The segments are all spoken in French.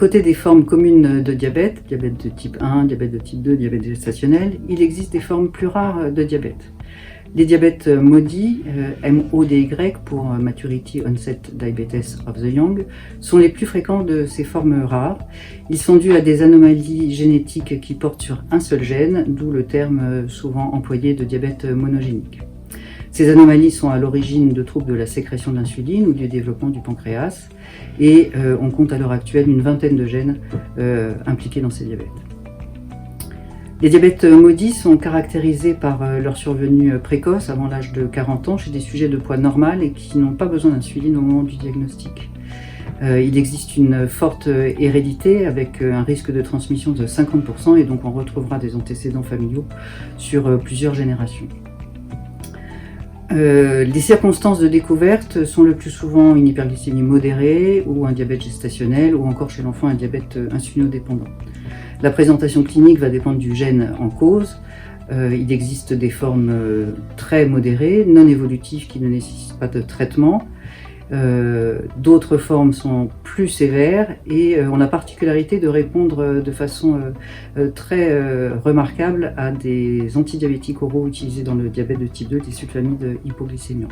côté des formes communes de diabète, diabète de type 1, diabète de type 2, diabète gestationnel, il existe des formes plus rares de diabète. Les diabètes MODY, MODY pour Maturity Onset Diabetes of the Young, sont les plus fréquents de ces formes rares. Ils sont dus à des anomalies génétiques qui portent sur un seul gène, d'où le terme souvent employé de diabète monogénique. Ces anomalies sont à l'origine de troubles de la sécrétion d'insuline ou du développement du pancréas, et on compte à l'heure actuelle une vingtaine de gènes impliqués dans ces diabètes. Les diabètes MODY sont caractérisés par leur survenue précoce, avant l'âge de 40 ans, chez des sujets de poids normal et qui n'ont pas besoin d'insuline au moment du diagnostic. Il existe une forte hérédité avec un risque de transmission de 50%, et donc on retrouvera des antécédents familiaux sur plusieurs générations. Les circonstances de découverte sont le plus souvent une hyperglycémie modérée ou un diabète gestationnel, ou encore chez l'enfant un diabète insulinodépendant. La présentation clinique va dépendre du gène en cause. Il existe des formes très modérées, non évolutives, qui ne nécessitent pas de traitement. D'autres formes sont plus sévères et ont la particularité de répondre de façon très remarquable à des antidiabétiques oraux utilisés dans le diabète de type 2, des sulfamides hypoglycémiants.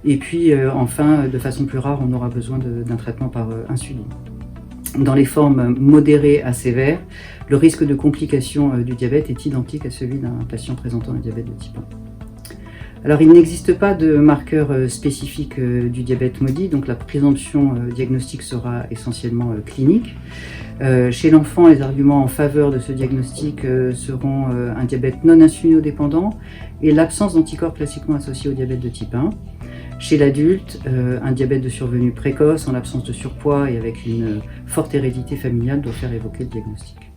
Et puis enfin, de façon plus rare, on aura besoin d'un traitement par insuline. Dans les formes modérées à sévères, le risque de complications du diabète est identique à celui d'un patient présentant un diabète de type 1. Alors, il n'existe pas de marqueur spécifique du diabète MODY, donc la présomption diagnostique sera essentiellement clinique. Chez l'enfant, les arguments en faveur de ce diagnostic seront un diabète non insulinodépendant et l'absence d'anticorps classiquement associés au diabète de type 1. Chez l'adulte, un diabète de survenue précoce en l'absence de surpoids et avec une forte hérédité familiale doit faire évoquer le diagnostic.